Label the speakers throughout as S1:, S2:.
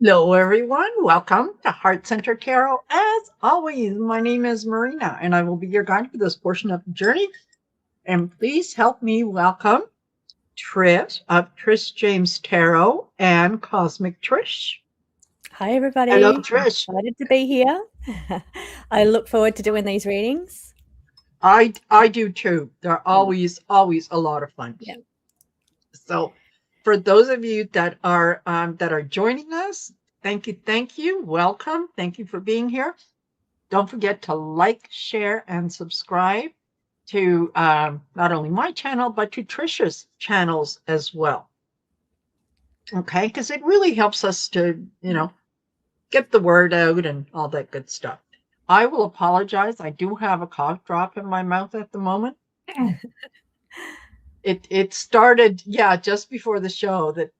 S1: Hello, everyone. Welcome to Heart Center Tarot. As always, my name is Marina, and I will be your guide for this portion of the journey. And please help me welcome Trish of Trish Jaimes Tarot and Cosmic Trish.
S2: Hi, everybody.
S1: Hello, Trish.
S2: Excited to be here. I look forward to doing these readings.
S1: I do too. They're always a lot of fun.
S2: Yeah.
S1: So, for those of you that are joining us, thank you. Welcome. Thank you for being here. Don't forget to like, share, and subscribe to not only my channel, but to Trisha's channels as well. Okay, because it really helps us to, get the word out and all that good stuff. I will apologize. I do have a cough drop in my mouth at the moment. It started, just before the show that,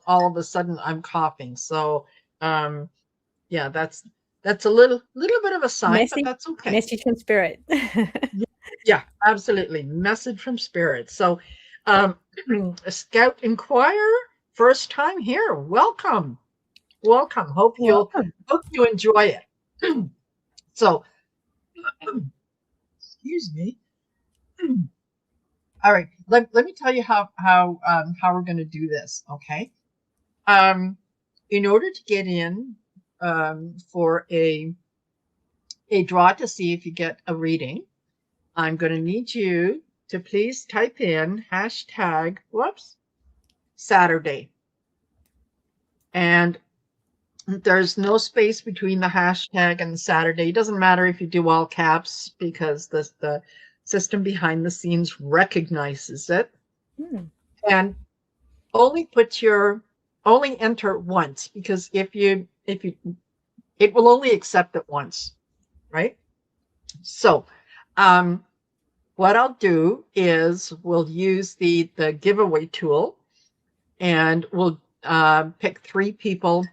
S1: all of a sudden I'm coughing. So, that's a little bit of a sign, but that's okay.
S2: Message from spirit.
S1: Yeah, absolutely. Message from spirit. So, Scout Inquirer, first time here. Welcome. Hope you enjoy it. So, excuse me. All right, let me tell you how we're going to do this. Okay. In order to get in for a draw to see if you get a reading, I'm going to need you to please type in hashtag Saturday. And there's no space between the hashtag and the Saturday. It doesn't matter if you do all caps because the system behind the scenes recognizes it. And only enter once, because if you it will only accept it once, right? So what I'll do is we'll use the giveaway tool, and we'll pick 3 people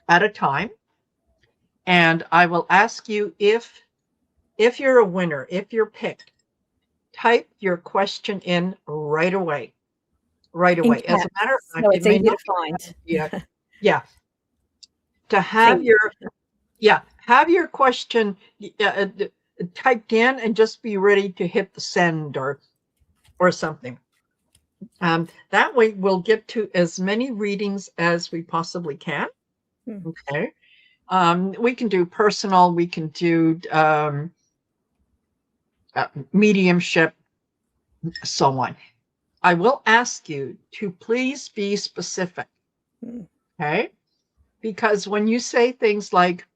S1: at a time, and I will ask you if you're a winner, if you're picked, type your question in right away. As a matter of fact,
S2: so it's easy to find.
S1: Yeah. To have your question typed in, and just be ready to hit the send or something. That way we'll get to as many readings as we possibly can. Okay. We can do personal, we can do mediumship, so on. I will ask you to please be specific. Okay? Because when you say things like,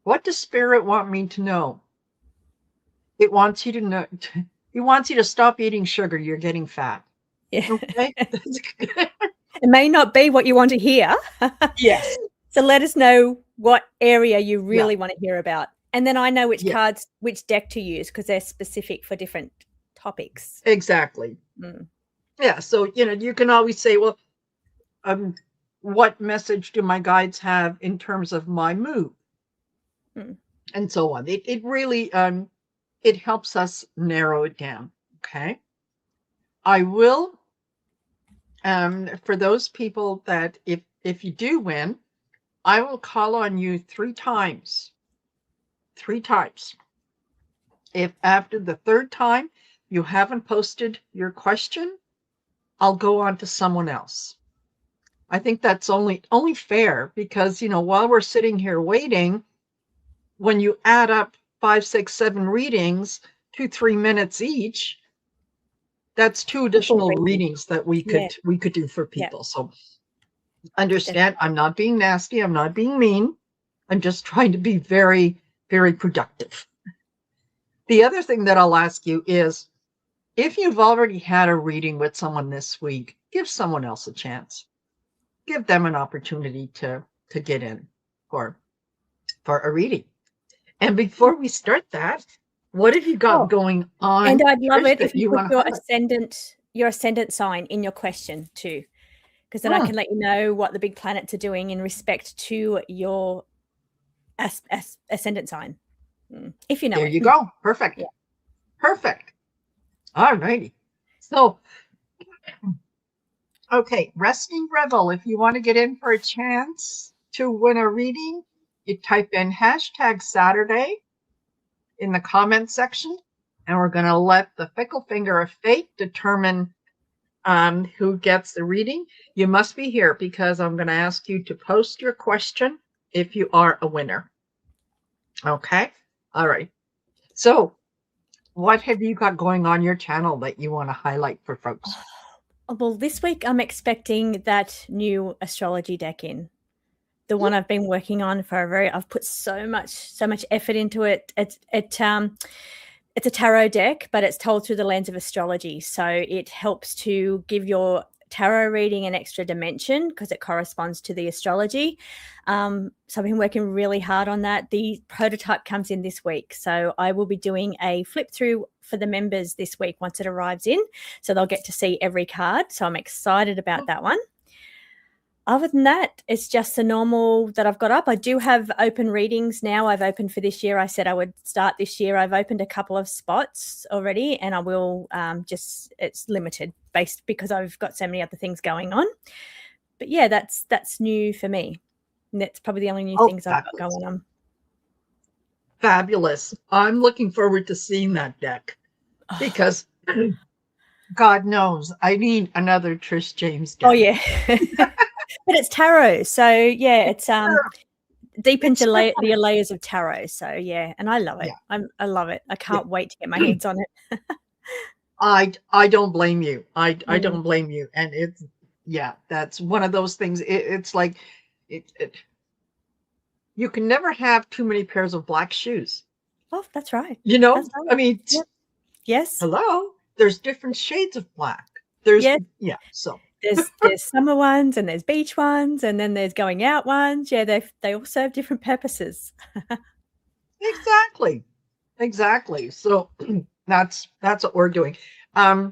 S1: what does spirit want me to know? It wants you to know, it wants you to stop eating sugar. You're getting fat.
S2: Yeah.
S1: Okay?
S2: It may not be what you want to hear.
S1: Yes.
S2: So let us know what area you really want to hear about. And then I know which cards, which deck to use, because they're specific for different topics.
S1: Exactly. Yeah. So, you can always say, well, what message do my guides have in terms of my mood? And so on. It really, it helps us narrow it down. Okay. I will, for those people that if you do win, I will call on you 3 times. 3 times. If after the 3rd time you haven't posted your question, I'll go on to someone else. I think that's only fair, because, while we're sitting here waiting, when you add up 5, 6, 7 readings, 2-3 minutes each, that's 2 additional readings that we could do for people. So understand, I'm not being nasty, I'm not being mean. I'm just trying to be very, very productive. The other thing that I'll ask you is, if you've already had a reading with someone this week, give someone else a chance. Give them an opportunity to get in for a reading. And before we start that, what have you got going on?
S2: And I'd love it if you put your ascendant sign in your question too, because then I can let you know what the big planets are doing in respect to your ascendant sign. If you know
S1: there you go. Perfect. Yeah. Perfect. All righty. So Okay, Resting Rebel, if you want to get in for a chance to win a reading, you type in hashtag Saturday in the comment section, and we're going to let the fickle finger of fate determine who gets the reading. You must be here because I'm going to ask you to post your question if you are a winner. Okay? All right. So, what have you got going on your channel that you want to highlight for folks?
S2: Well, this week I'm expecting that new astrology deck in. The one I've been working on I've put so much effort into it. It's a tarot deck, but it's told through the lens of astrology. So it helps to give your tarot reading an extra dimension because it corresponds to the astrology. So I've been working really hard on that. The prototype comes in this week. So I will be doing a flip through for the members this week once it arrives in. So they'll get to see every card. So I'm excited about that one. Other than that, it's just the normal that I've got up. I do have open readings now. I've opened for this year. I said I would start this year. I've opened a couple of spots already, and I will it's limited based because I've got so many other things going on. But yeah, that's new for me. And that's probably the only new things I've got going on.
S1: Fabulous. I'm looking forward to seeing that deck because God knows I need another Trish Jaimes deck.
S2: Oh, yeah. But it's tarot. So, yeah, it's deep into the layers of tarot. So, yeah, and I love it. Yeah. I love it. I can't wait to get my hands on it.
S1: I don't blame you. I don't blame you. And it's, that's one of those things. It's like, you can never have too many pairs of black shoes.
S2: Oh, that's right.
S1: You know,
S2: right.
S1: I mean,
S2: yes.
S1: Hello, there's different shades of black. There's, so.
S2: There's summer ones and there's beach ones and then there's going out ones. Yeah, they all serve different purposes.
S1: Exactly. So that's what we're doing. The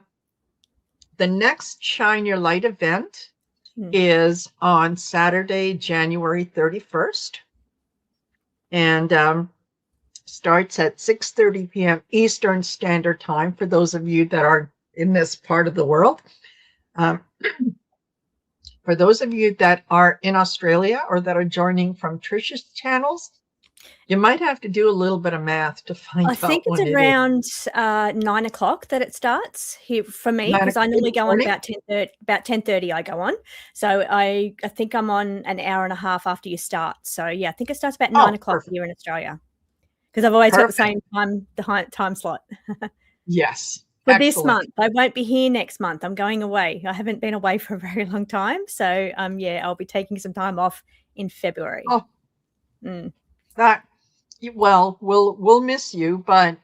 S1: next Shine Your Light event is on Saturday, January 31st. And starts at 6:30 p.m. Eastern Standard Time for those of you that are in this part of the world. For those of you that are in Australia or that are joining from Trishe's channels, you might have to do a little bit of math to find out.
S2: I think it's around 9 o'clock that it starts here for me because I normally go on about 10:30. About 10:30 I go on. So I think I'm on an hour and a half after you start. So yeah, I think it starts about 9 o'clock here in Australia because I've always got the same time slot.
S1: Yes.
S2: For this month, I won't be here next month. I'm going away. I haven't been away for a very long time. So I'll be taking some time off in February.
S1: Well, we'll miss you, but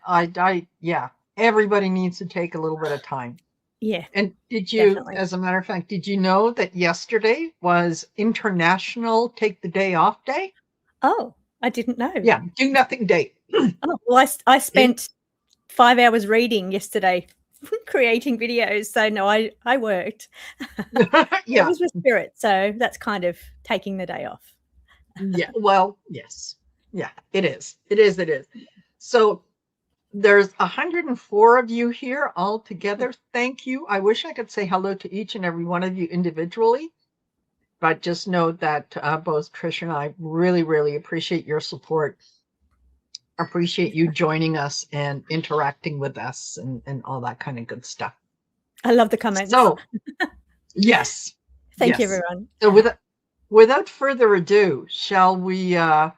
S1: everybody needs to take a little bit of time.
S2: Yeah.
S1: And did you, as a matter of fact, did you know that yesterday was International Take the Day Off Day?
S2: Oh, I didn't know.
S1: Yeah, do nothing day.
S2: Oh, well, I spent 5 hours reading yesterday, creating videos. So no, I worked. It was with spirit. So that's kind of taking the day off.
S1: Yeah. Well, yes. Yeah, it is. It is. So there's 104 of you here all together. Thank you. I wish I could say hello to each and every one of you individually, but just know that both Trish and I really, really appreciate your support. Appreciate you joining us and interacting with us and all that kind of good stuff.
S2: I love the comments.
S1: So, yes.
S2: Thank you, everyone.
S1: So without further ado, shall we get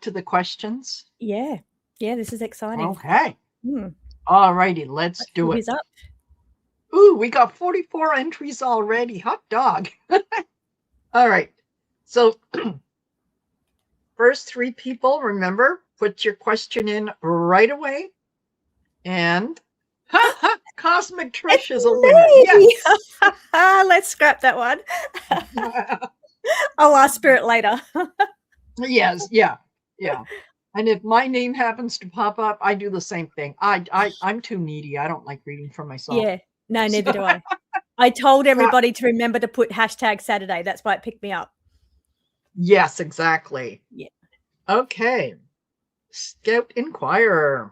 S1: to the questions?
S2: Yeah. Yeah, this is exciting.
S1: Okay. All righty, let's do it.
S2: Up.
S1: Ooh, we got 44 entries already. Hot dog. All right. So first 3 people, remember, put your question in right away. And Cosmic Trish is a winner. Yes.
S2: Let's scrap that one. I'll ask Spirit later.
S1: Yes, yeah. And if my name happens to pop up, I do the same thing. I'm too needy. I don't like reading for myself.
S2: Yeah, no, neither do I. I told everybody to remember to put hashtag Saturday. That's why it picked me up.
S1: Yes, exactly.
S2: Yeah.
S1: Okay. Scout Inquirer.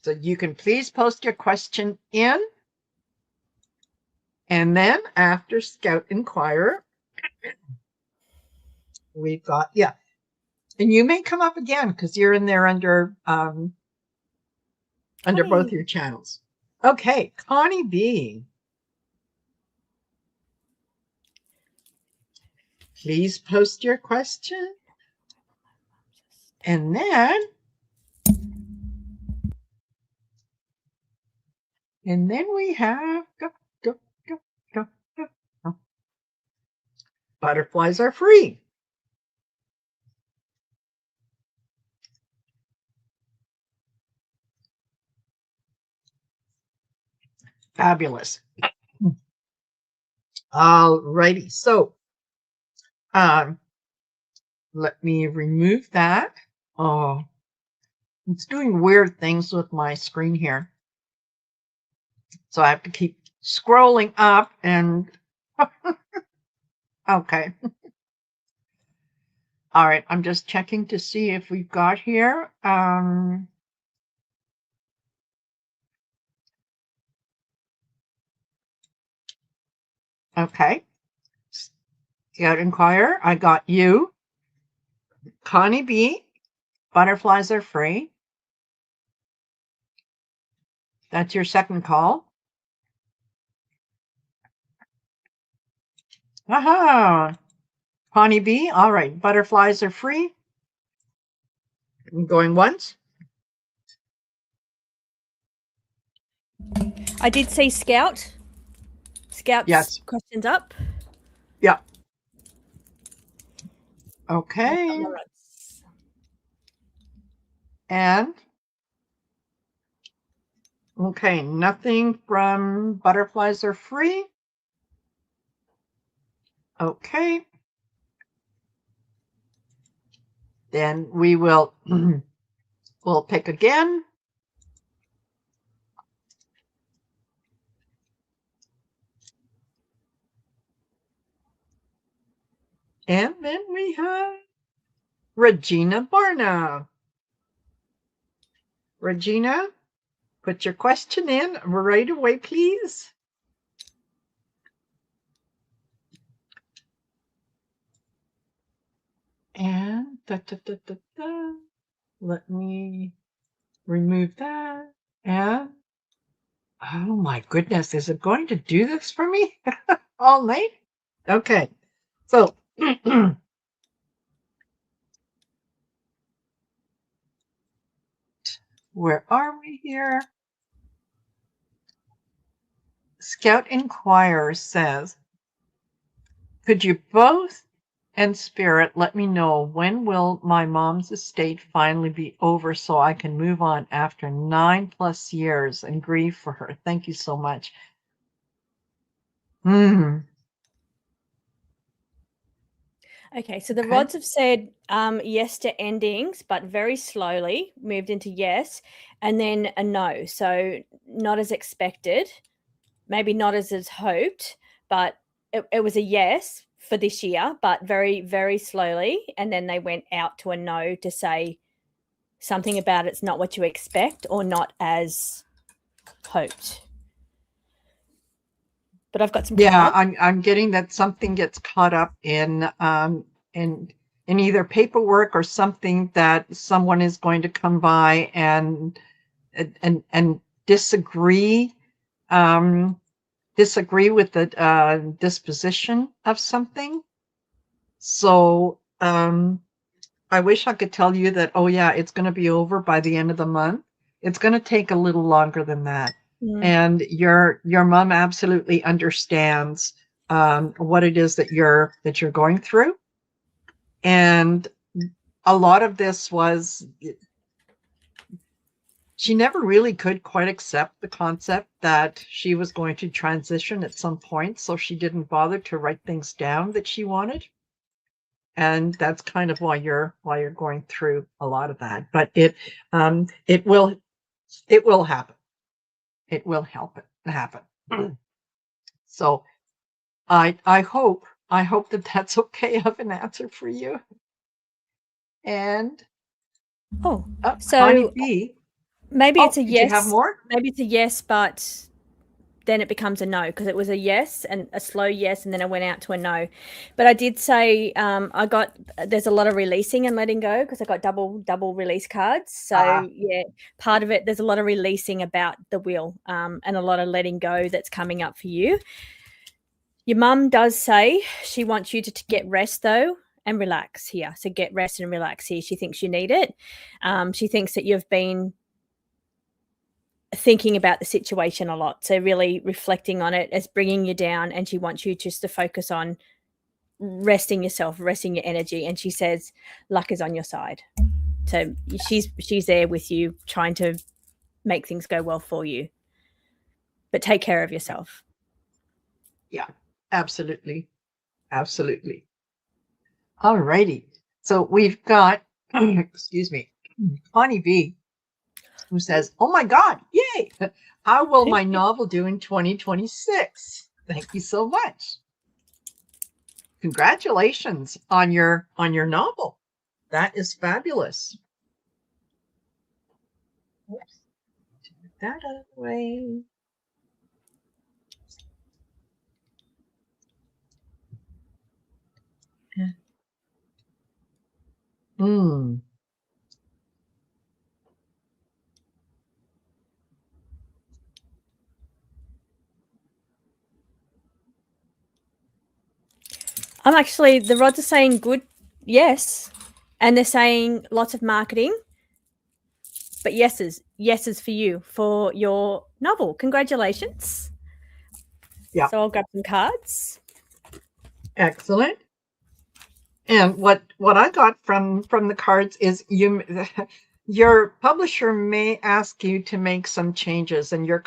S1: So you can please post your question in. And then after Scout Inquirer, we've got, yeah. And you may come up again because you're in there under both your channels. Okay, Connie B. Please post your question. And then we have butterflies are free. Fabulous. All righty. So let me remove that. Oh, it's doing weird things with my screen here. So I have to keep scrolling up and okay. All right. I'm just checking to see if we've got here. Okay. Scout Inquirer, I got you. Connie B, butterflies are free. That's your second call. Aha. Connie B, all right. Butterflies are free. I'm going once.
S2: I did see Scout's
S1: yes.
S2: questions up.
S1: Yeah. Okay. And okay, nothing from butterflies are free. Okay. Then we will we'll pick again. And then we have Regina Barna. Regina, put your question in right away, please. And let me remove that. And oh my goodness, is it going to do this for me all night? Okay, so where are we here? Scout Inquirer says, could you both and Spirit let me know when will my mom's estate finally be over so I can move on after 9+ years and grieve for her? Thank you so much.
S2: Okay, so the rods have said yes to endings, but very slowly moved into yes, and then a no. So not as expected, maybe not as hoped, but it was a yes for this year, but very, very slowly. And then they went out to a no to say something about it's not what you expect or not as hoped. But I've got some cards.
S1: I'm getting that something gets caught up in either paperwork or something that someone is going to come by and disagree with the disposition of something. So I wish I could tell you that, oh yeah, it's going to be over by the end of the month. It's going to take a little longer than that. And your mom absolutely understands what it is that you're going through. And a lot of this was, she never really could quite accept the concept that she was going to transition at some point, so she didn't bother to write things down that she wanted. And that's kind of why you're going through a lot of that. But it will happen. It will happen. So I hope that that's okay of an answer for you. And
S2: so
S1: Connie B.
S2: Maybe it's a yes.
S1: Did you have more?
S2: Maybe it's a yes, but then it becomes a no, because it was a yes and a slow yes, and then I went out to a no. But I did say there's a lot of releasing and letting go, because I got double release cards. So yeah, part of it, there's a lot of releasing about the wheel, and a lot of letting go that's coming up for you. Your mum does say she wants you to get rest though and relax here. So get rest and relax here. She thinks you need it. She thinks that you've been thinking about the situation a lot, so really reflecting on it as bringing you down, and she wants you just to focus on resting yourself, resting your energy. And she says luck is on your side, so she's there with you, trying to make things go well for you, but take care of yourself.
S1: Yeah, absolutely. All righty, so we've got excuse me, Connie B, who says, oh my God, yay! How will my novel do in 2026? Thank you so much. Congratulations on your novel. That is fabulous. Oops. Take that out of the way. Hmm.
S2: The rods are saying good, yes, and they're saying lots of marketing, but yeses for you for your novel. Congratulations.
S1: Yeah.
S2: So I'll grab some cards.
S1: Excellent. And what I got from the cards is your publisher may ask you to make some changes, and you're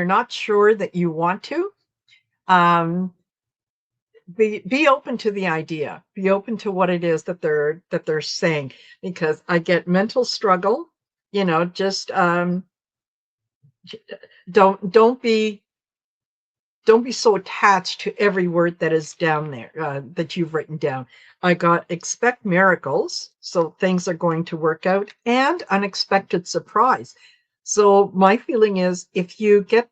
S1: not sure that you want to. Be open to the idea. Be open to what it is that they're saying, because I get mental struggle. Just don't be so attached to every word that is down there, that you've written down. I got expect miracles, so things are going to work out, and unexpected surprise. So my feeling is, if you do get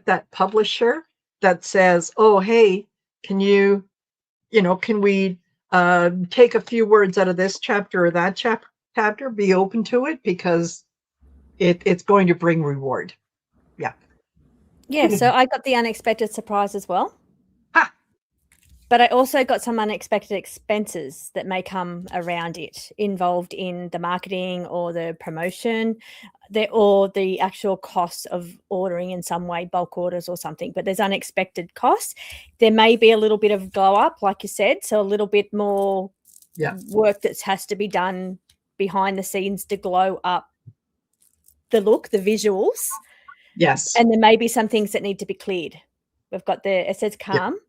S1: that publisher that says, oh, hey, can we take a few words out of this chapter or that chapter, be open to it, because it's going to bring reward.
S2: Yeah, so I got the unexpected surprise as well. But I also got some unexpected expenses that may come around it, involved in the marketing or the promotion, or the actual costs of ordering in some way, bulk orders or something. But there's unexpected costs. There may be a little bit of glow up, like you said, so a little bit more work that has to be done behind the scenes to glow up the look, the visuals.
S1: Yes.
S2: And there may be some things that need to be cleared. We've got it says calm. Yep.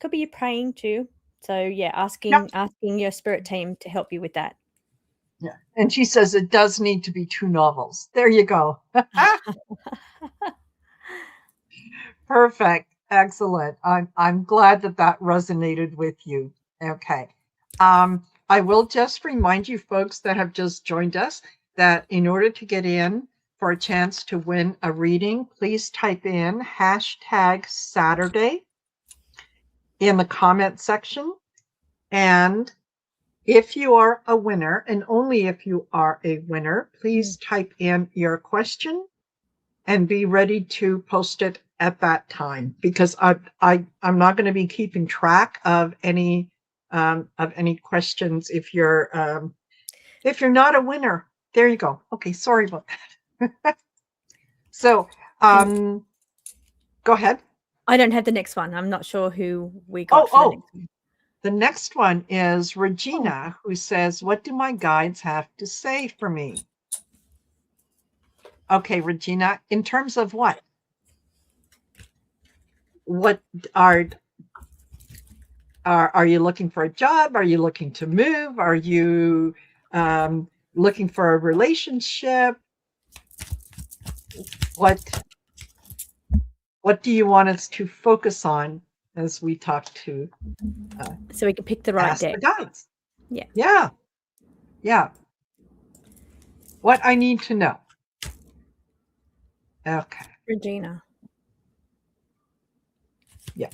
S2: Could be you praying too. So yeah, asking your spirit team to help you with that.
S1: Yeah. And she says it does need to be 2 novels. There you go. Perfect. Excellent. I'm glad that resonated with you. Okay. I will just remind you folks that have just joined us that in order to get in for a chance to win a reading, please type in #Saturday in the comment section. And if you are a winner, and only if you are a winner, please type in your question and be ready to post it at that time, because I'm not going to be keeping track of any questions if you're not a winner. There you go. Okay, sorry about that. So go ahead.
S2: I don't have the next one. I'm not sure who we got for the next one.
S1: The next one is Regina, who says, what do my guides have to say for me? Okay, Regina, in terms of what? What are you looking for a job? Are you looking to move? Are you looking for a relationship? What do you want us to focus on as we talk to
S2: so we can pick the right deck?
S1: The guides. Yeah. What I need to know. Okay.
S2: Regina.
S1: Yeah.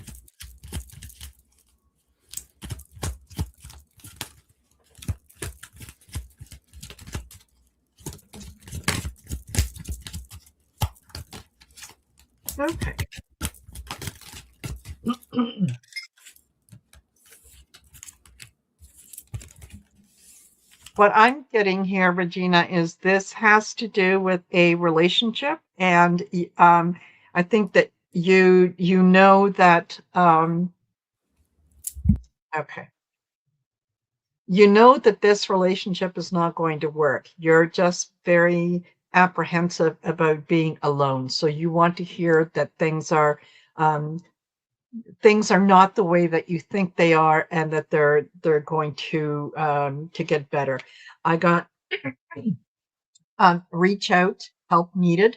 S1: Okay. What I'm getting here, Regina, is this has to do with a relationship, and I think that you know that. Okay, you know that this relationship is not going to work. You're just very apprehensive about being alone, so you want to hear that um, things are not the way that you think they are, and that they're going to get better. I got reach out, help needed.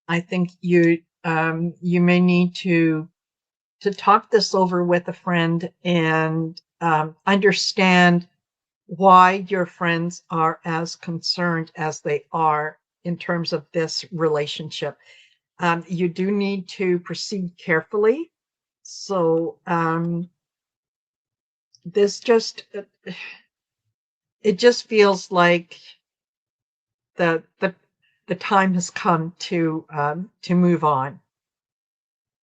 S1: I think you may need to talk this over with a friend and understand why your friends are as concerned as they are in terms of this relationship. You do need to proceed carefully. So this just it just feels like the the the time has come to move on,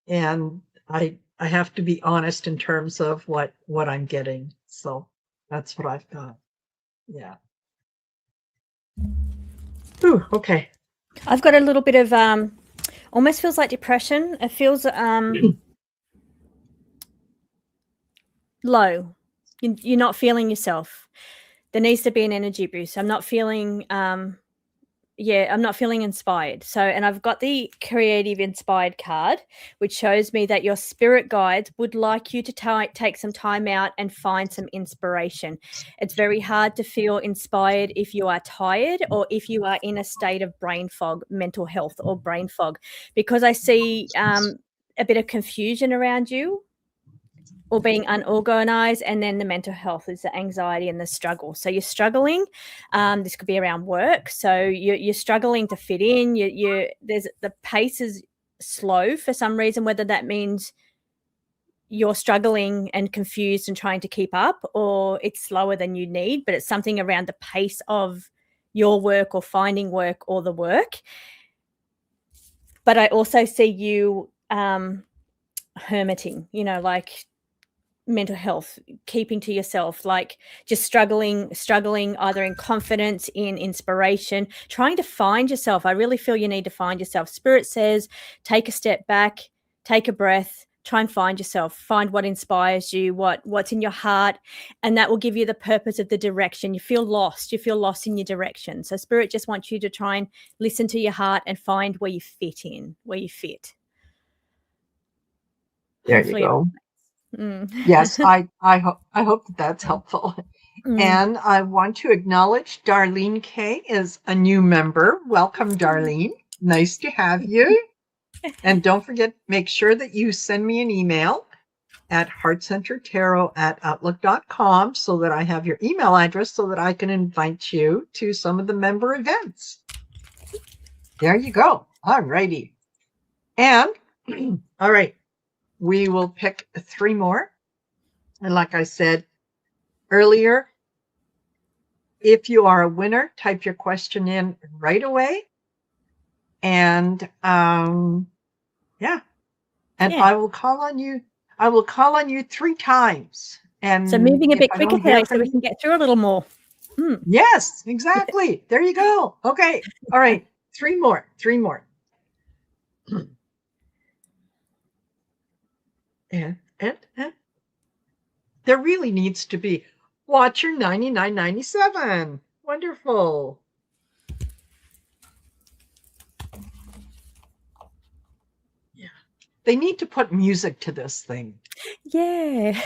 S1: and I have to be honest in terms of what I'm getting. So that's what I've got. Yeah. Ooh, okay.
S2: I've got a little bit of almost feels like depression. It feels low. You're not feeling yourself. There needs to be an energy boost. I'm not feeling I'm not feeling inspired. So, and I've got the creative inspired card, which shows me that your spirit guides would like you to take some time out and find some inspiration. It's very hard to feel inspired if you are tired or if you are in a state of brain fog, mental health or brain fog, because I see a bit of confusion around you, or being unorganized, and then the mental health is the anxiety and the struggle. So you're struggling. This could be around work. So you're struggling to fit in. There's the pace is slow for some reason, whether that means you're struggling and confused and trying to keep up, or it's slower than you need, but it's something around the pace of your work or finding work or the work. But I also see you hermiting, like mental health, keeping to yourself, like just struggling either in confidence, in inspiration, trying to find yourself. I really feel you need to find yourself. Spirit says take a step back, take a breath, try and find yourself, find what inspires you, what's in your heart, and that will give you the purpose of the direction. You feel lost in your direction, so Spirit just wants you to try and listen to your heart and find where you fit in, where you fit.
S1: There
S2: Hopefully
S1: you go.
S2: Mm.
S1: Yes, I hope that's helpful. And I want to acknowledge Darlene K is a new member. Welcome, Darlene. Nice to have you. And don't forget, make sure that you send me an email at heartcentertarot@outlook.com so that I have your email address so that I can invite you to some of the member events. There you go. All righty. And all right, we will pick 3 more. And like I said earlier, if you are a winner, type your question in right away. And yeah. And I will call on you. I will call on you 3 times. And
S2: so moving a bit
S1: I
S2: quicker today so we can get through a little more.
S1: Yes, exactly. There you go. Okay. All right. 3 more. And there really needs to be Watcher 9997. Wonderful. Yeah. They need to put music to this thing.
S2: Yeah.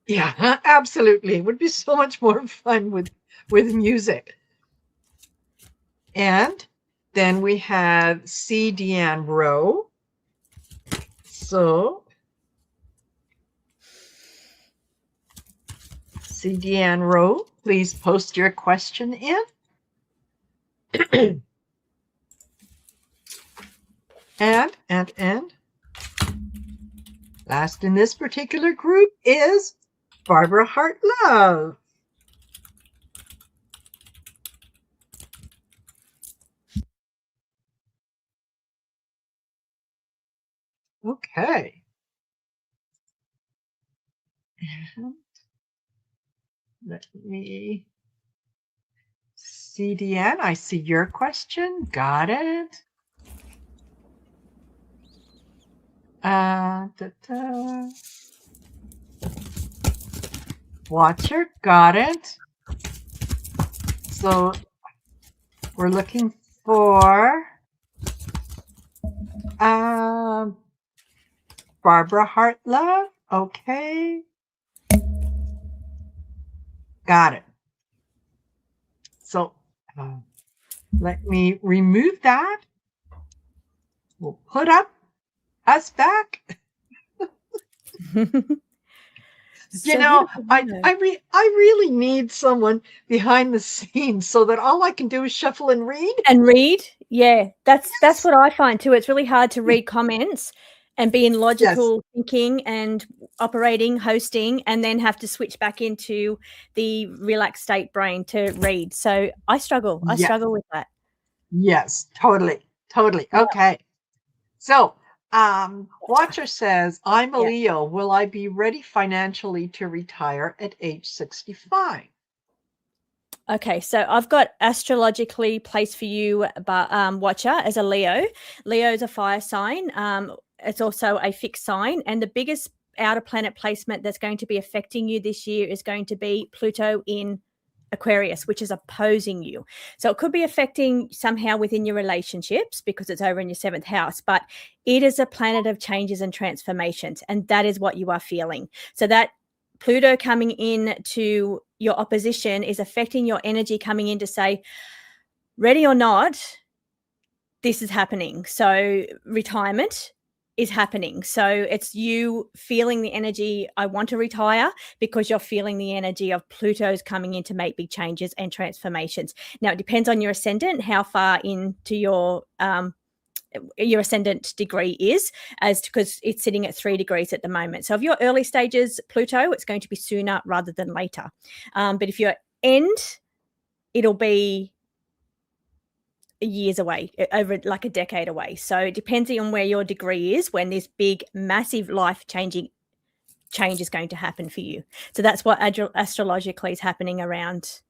S1: Yeah, absolutely. It would be so much more fun with music. And then we have C. Deanne Rowe. So C. Deanne Rowe, please post your question in. And last in this particular group is Barbara Hartlove. Okay. And let me see, Deanne. I see your question. Got it. Watcher, got it. So we're looking for Barbara Hartlove. Okay. Got it. So let me remove that. We'll put up us back. I really need someone behind the scenes so that all I can do is shuffle and read.
S2: And read, yeah, that's what I find too. It's really hard to read comments and be in logical thinking and operating, hosting, and then have to switch back into the relaxed state brain to read. So I struggle. I struggle with that.
S1: Yes, totally. Yeah. Okay. So Watcher says, I'm a Leo. Will I be ready financially to retire at age 65?
S2: Okay, so I've got astrologically placed for you, Watcher, as a Leo. Leo is a fire sign. It's also a fixed sign. And the biggest outer planet placement that's going to be affecting you this year is going to be Pluto in Aquarius, which is opposing you. So it could be affecting somehow within your relationships because it's over in your 7th house, but it is a planet of changes and transformations, and that is what you are feeling. So that Pluto coming in to your opposition is affecting your energy coming in to say, ready or not, this is happening. So retirement is happening. So it's you feeling the energy, I want to retire, because you're feeling the energy of Pluto's coming in to make big changes and transformations. Now, it depends on your ascendant, how far into your ascendant degree is, as because it's sitting at 3 degrees at the moment. So if you're early stages Pluto, it's going to be sooner rather than later. But if you're end, it'll be years away, over like a decade away. So depending on where your degree is, when this big, massive life-changing change is going to happen for you. So that's what astrologically is happening around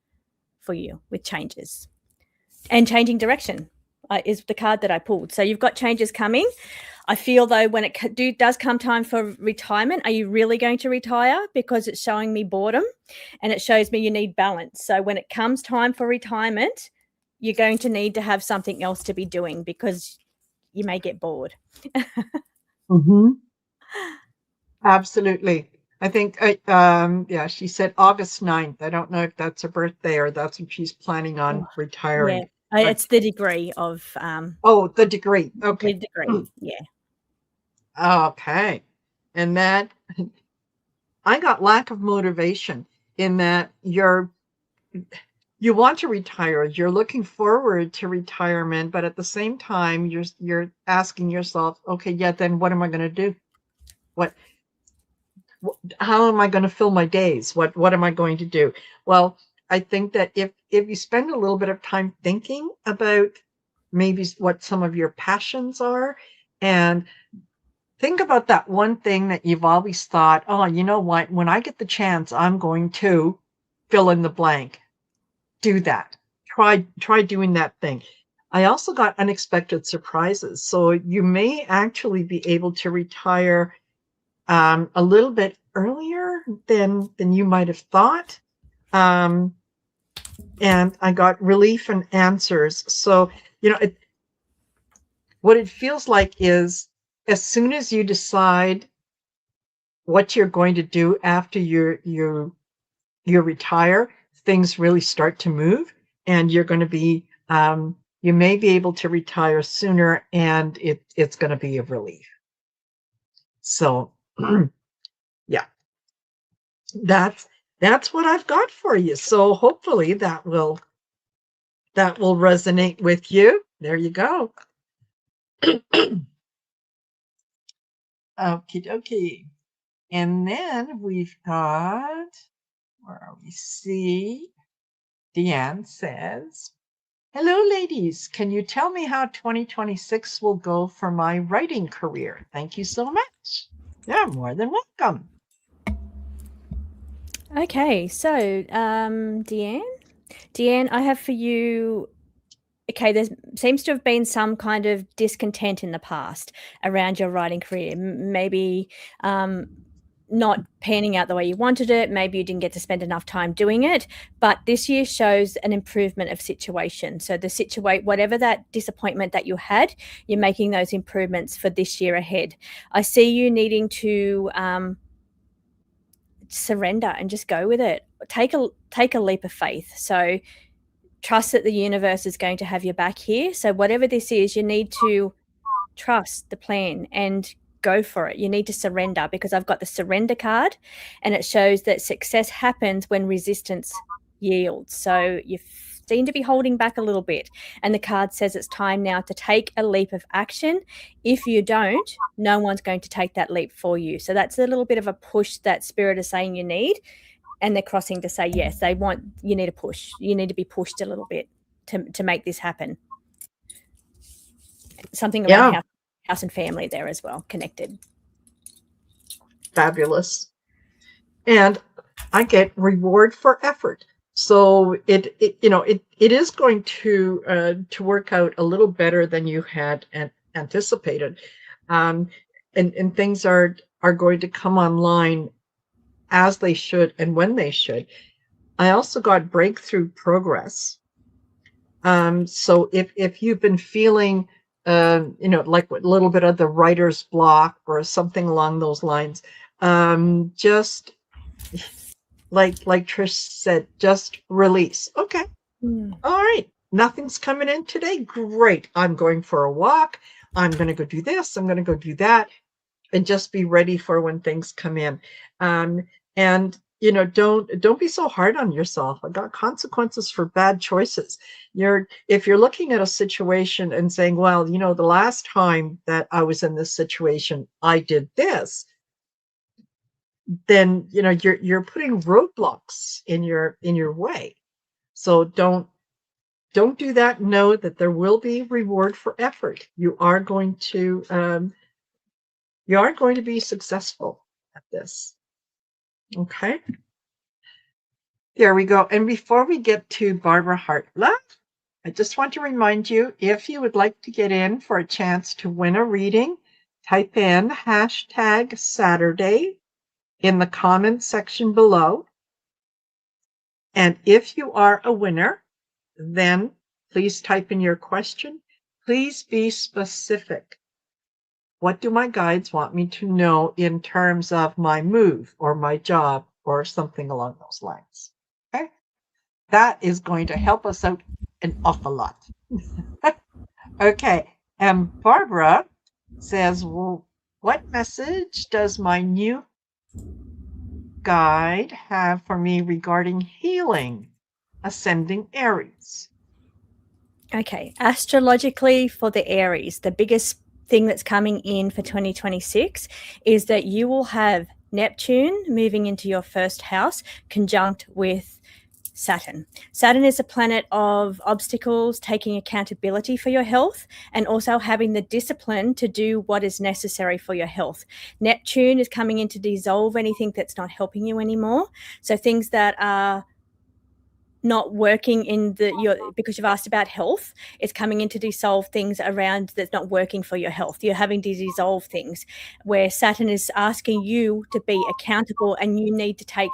S2: for you with changes and changing direction. Is the card that I pulled. So you've got changes coming. I feel though when it does come time for retirement, are you really going to retire? Because it's showing me boredom and it shows me you need balance. So when it comes time for retirement, you're going to need to have something else to be doing because you may get bored.
S1: Absolutely. I think, she said August 9th. I don't know if that's her birthday or that's when she's planning on retiring.
S2: Yeah. It's the degree of
S1: the degree. Okay.
S2: The degree. Yeah.
S1: Okay. And that I got lack of motivation in that you want to retire, you're looking forward to retirement, but at the same time you're asking yourself, okay, then what am I going to do? How am I going to fill my days? What am I going to do? Well, I think that if you spend a little bit of time thinking about maybe what some of your passions are, and think about that one thing that you've always thought, oh, you know what, when I get the chance, I'm going to fill in the blank. Do that. Try doing that thing. I also got unexpected surprises. So you may actually be able to retire a little bit earlier than you might have thought. And I got relief and answers. So, what it feels like is as soon as you decide what you're going to do after you retire, things really start to move, and you're going to be you may be able to retire sooner, and it's going to be a relief. So yeah, that's what I've got for you. So hopefully that will that will resonate with you. There you go. Okie dokie. And then we've got, where are we? See, Deanne says, hello, ladies. Can you tell me how 2026 will go for my writing career? Thank you so much. Yeah, more than welcome.
S2: Okay, so Deanne, I have for you. Okay, there seems to have been some kind of discontent in the past around your writing career. Maybe not panning out the way you wanted it. Maybe you didn't get to spend enough time doing it. But this year shows an improvement of situation. So whatever that disappointment that you had, you're making those improvements for this year ahead. I see you needing to surrender and just go with it. Take a leap of faith. So trust that the universe is going to have your back here. So whatever this is, you need to trust the plan and go for it. You need to surrender, because I've got the surrender card, and it shows that success happens when resistance yields. So you seem to be holding back a little bit, and the card says it's time now to take a leap of action. If you don't, no one's going to take that leap for you. So that's a little bit of a push that spirit is saying you need, and they're crossing to say yes, you need to push. You need to be pushed a little bit to make this happen. Something around house and family there as well, connected.
S1: Fabulous. And I get reward for effort. So it is going to work out a little better than you had anticipated. And things are going to come online as they should and when they should. I also got breakthrough progress. So if you've been feeling like a little bit of the writer's block or something along those lines, just like Trish said, just release. Okay. All right. Nothing's coming in today. Great. I'm going for a walk. I'm going to go do this. I'm going to go do that. And just be ready for when things come in. And don't be so hard on yourself. I got consequences for bad choices. If you're looking at a situation and saying, well, the last time that I was in this situation, I did this, then you're putting roadblocks in your way. So don't do that. Know that there will be reward for effort. You are going to be successful at this. Okay. There we go. And before we get to Barbara Hartlove, I just want to remind you, if you would like to get in for a chance to win a reading, type in #Saturday in the comments section below. And if you are a winner, then please type in your question. Please be specific. What do my guides want me to know in terms of my move or my job or something along those lines? Okay. That is going to help us out an awful lot. Okay. And Barbara says, well, what message does my new guide have for me regarding healing ascending Aries?
S2: Okay. Astrologically, for the Aries, the biggest thing that's coming in for 2026 is that you will have Neptune moving into your first house conjunct with Saturn. Saturn is a planet of obstacles, taking accountability for your health, and also having the discipline to do what is necessary for your health. Neptune is coming in to dissolve anything that's not helping you anymore. So things that are not working because you've asked about health, it's coming in to dissolve things around that's not working for your health. You're having to dissolve things where Saturn is asking you to be accountable, and you need to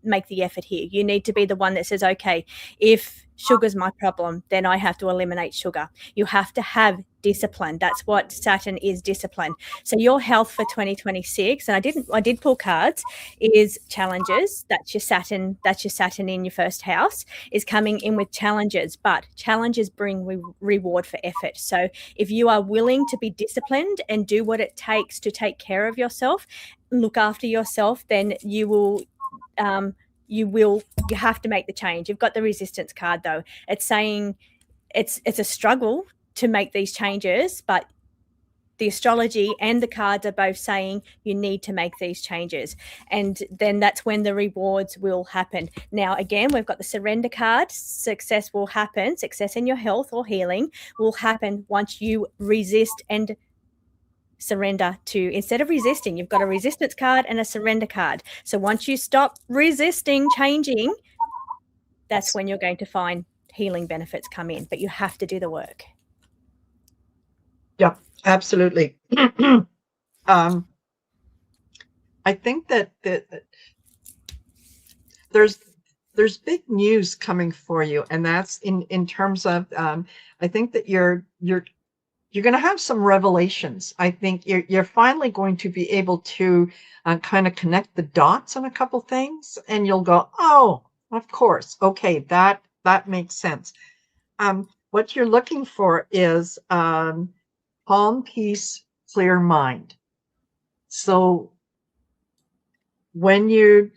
S2: make the effort here. You need to be the one that says, okay, if sugar's my problem, then I have to eliminate sugar. You have to have discipline. That's what Saturn is, discipline. So your health for 2026, and I did pull cards, is challenges. That's your Saturn in your first house, is coming in with challenges, but challenges bring reward for effort. So if you are willing to be disciplined and do what it takes to take care of yourself, look after yourself, then you have to make the change. You've got the resistance card though. It's saying it's a struggle to make these changes, but the astrology and the cards are both saying you need to make these changes. And then that's when the rewards will happen. Now, again, we've got the surrender card. Success will happen. Success in your health or healing will happen once you resist and surrender to, instead of resisting, you've got a resistance card and a surrender card. So once you stop resisting changing, that's when you're going to find healing benefits come in, but you have to do the work.
S1: Yeah, absolutely. I think that there's big news coming for you, and that's in terms of I think that you're going to have some revelations. I think you're finally going to be able to kind of connect the dots on a couple things, and you'll go, oh, of course, okay, that makes sense. What you're looking for is calm, peace, clear mind. So when you're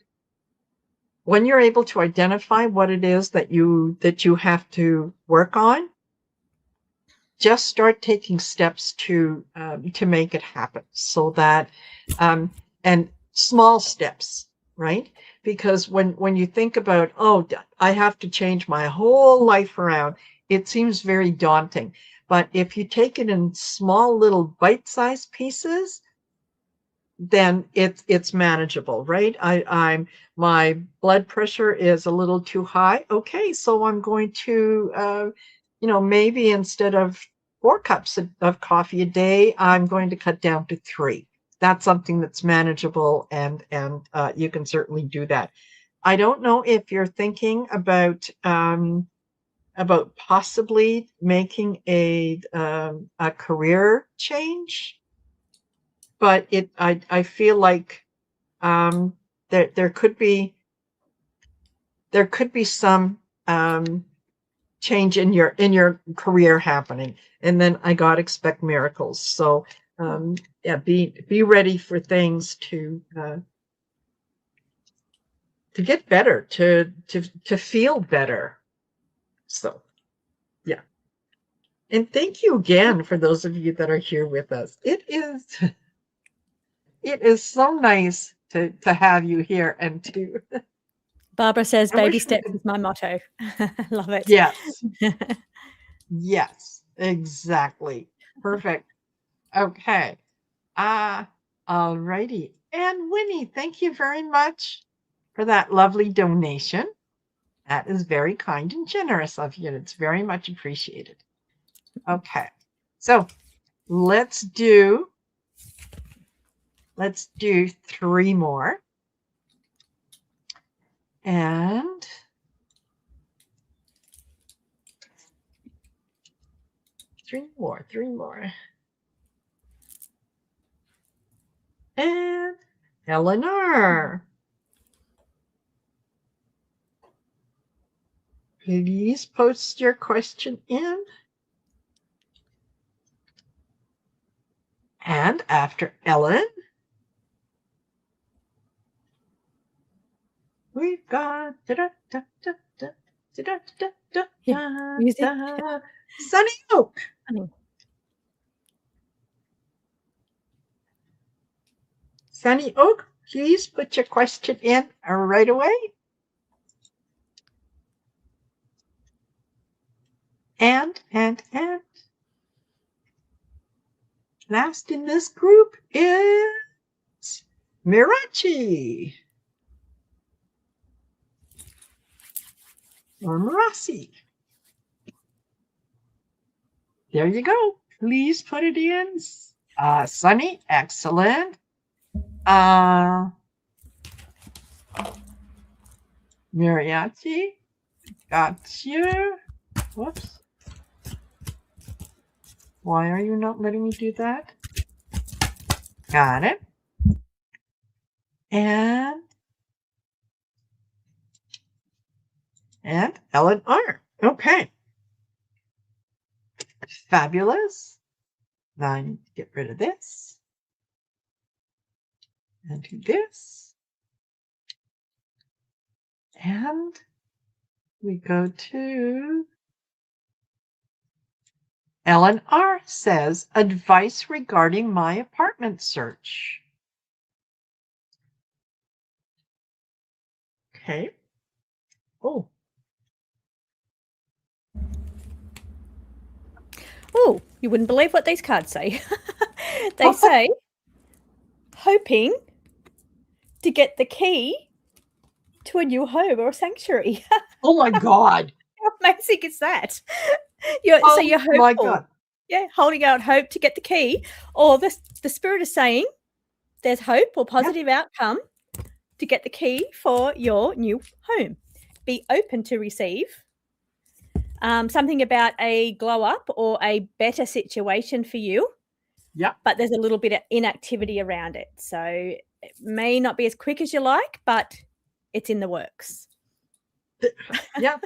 S1: able to identify what it is that you have to work on, just start taking steps to make it happen. So that and small steps, right? Because when you think about, oh, I have to change my whole life around, it seems very daunting. But if you take it in small little bite-sized pieces, then it's manageable, right? My blood pressure is a little too high. Okay, so I'm going to maybe instead of 4 cups of coffee a day, I'm going to cut down to 3. That's something that's manageable, and you can certainly do that. I don't know if you're thinking about possibly making a career change, but I feel like there could be some change in your career happening, and then I got to expect miracles. So yeah, be ready for things to get better, to feel better. So yeah, and thank you again for those of you that are here with us. It is so nice to have you here, and to
S2: Barbara says baby steps is my motto. Love it.
S1: Yes. Yes, exactly. Perfect. Okay. All righty. And Winnie, thank you very much for that lovely donation. That is very kind and generous of you. It's very much appreciated. Okay. So let's do 3 more. And three more. And Eleanor, please post your question in. And after Ellen, we've got
S2: music.
S1: Sunny Oak. Sunny Oak, please put your question in right away. And last in this group is Mirachi. Or Marasi. There you go. Please put it in. Sunny, excellent. Miriachi, got you. Whoops. Why are you not letting me do that? Got it. And Ellen R. Okay. Fabulous. Now I need to get rid of this. And do this. And we go to Ellen R. says, advice regarding my apartment search. Okay. Oh.
S2: Oh, you wouldn't believe what these cards say. They say, hoping to get the key to a new home or a sanctuary.
S1: Oh my God.
S2: How amazing is that?
S1: Oh,
S2: so you're hopeful.
S1: My God.
S2: Yeah, holding out hope to get the key. Or the spirit is saying there's hope or positive outcome to get the key for your new home. Be open to receive. Something about a glow up or a better situation for you.
S1: Yeah.
S2: But there's a little bit of inactivity around it. So it may not be as quick as you like, but it's in the works.
S1: Yeah,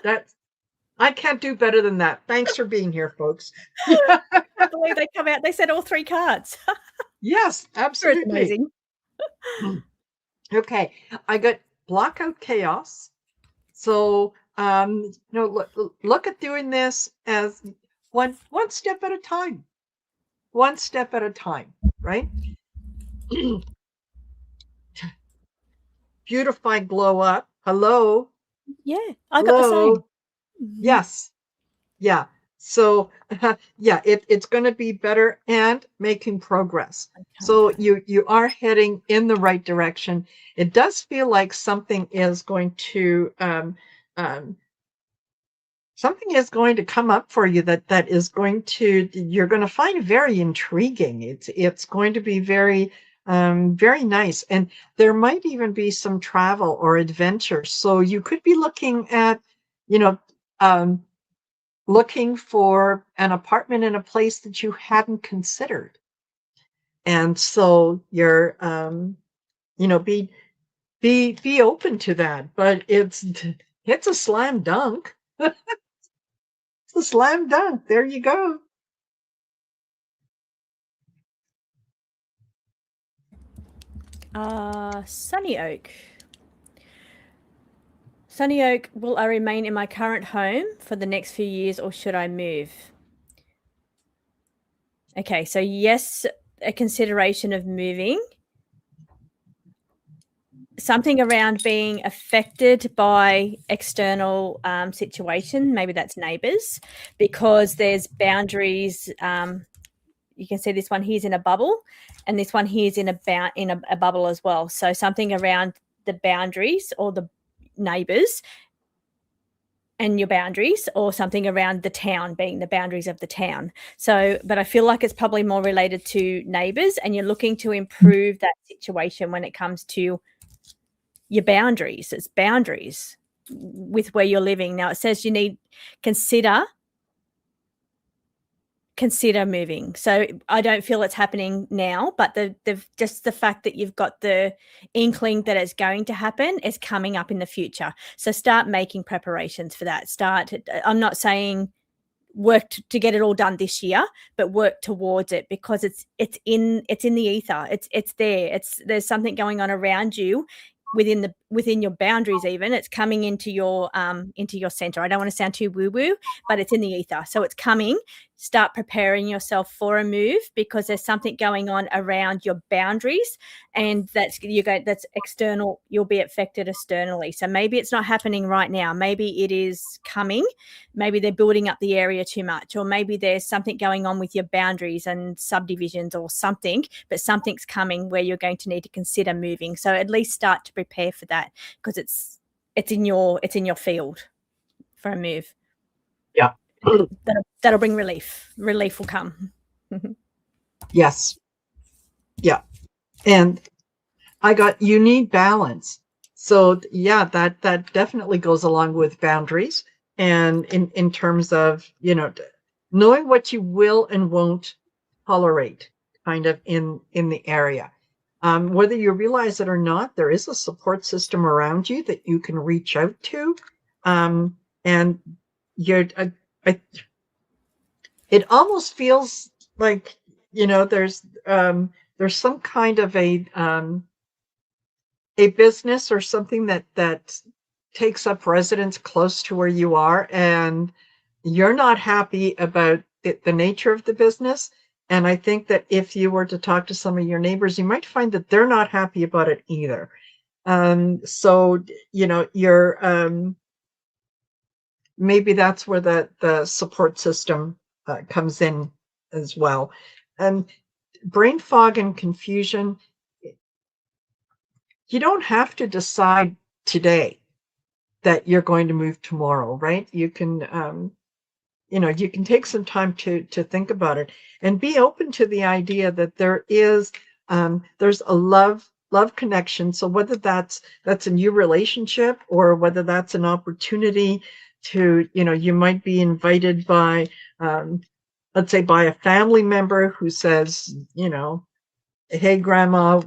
S1: I can't do better than that. Thanks for being here, folks.
S2: I can't believe they come out. They said all 3 cards.
S1: Yes, absolutely.
S2: It's amazing.
S1: Okay, I got block out chaos. So, look at doing this as one step at a time. One step at a time, right? Beautify, glow up. Hello.
S2: Yeah, I got the same.
S1: Yes. Yeah. So, yeah, it's going to be better and making progress. So you are heading in the right direction. It does feel like something is going to come up for you that is going to, you're going to find very intriguing. It's going to be very very nice, and there might even be some travel or adventure. So you could be looking at, looking for an apartment in a place that you hadn't considered. And so you're, be open to that, but it's a slam dunk. It's a slam dunk. There you go.
S2: Sunny Oak. Sunny Oak, will I remain in my current home for the next few years or should I move? Okay, so yes, a consideration of moving. Something around being affected by external situation, maybe that's neighbours, because there's boundaries. You can see this one here's in a bubble, and this one here's in a bubble as well. So something around the boundaries or the neighbours and your boundaries, or something around the town being the boundaries of the town. So, but I feel like it's probably more related to neighbours, and you're looking to improve that situation when it comes to your boundaries. It's boundaries with where you're living. Now it says you need consider moving. So I don't feel it's happening now, but just the fact that you've got the inkling that it's going to happen is coming up in the future. So start making preparations for that. I'm not saying work to get it all done this year, but work towards it, because it's in the ether. It's there. There's something going on around you within your boundaries. Even it's coming into your center. I don't want to sound too woo woo, but it's in the ether, so it's coming. Start preparing yourself for a move, because there's something going on around your boundaries, and that's external. You'll be affected externally. So maybe it's not happening right now. Maybe it is coming. Maybe they're building up the area too much, or maybe there's something going on with your boundaries and subdivisions or something, but something's coming where you're going to need to consider moving. So at least start to prepare for that, because it's in your field for a move.
S1: Yeah.
S2: That'll bring relief. Relief will come.
S1: Yes. Yeah. And I got, you need balance. So yeah, that definitely goes along with boundaries, and in terms of, knowing what you will and won't tolerate kind of in the area. Whether you realize it or not, there is a support system around you that you can reach out to. And it almost feels like, there's some kind of a business or something that takes up residence close to where you are, and you're not happy about the nature of the business. And I think that if you were to talk to some of your neighbors, you might find that they're not happy about it either. So, you know, maybe that's where the support system comes in as well. And brain fog and confusion, you don't have to decide today that you're going to move tomorrow, right? You can, you know, you can take some time to think about it and be open to the idea that there's a love connection. So whether that's a new relationship or whether that's an opportunity to, you know, you might be invited by, let's say by a family member who says, you know, hey, grandma,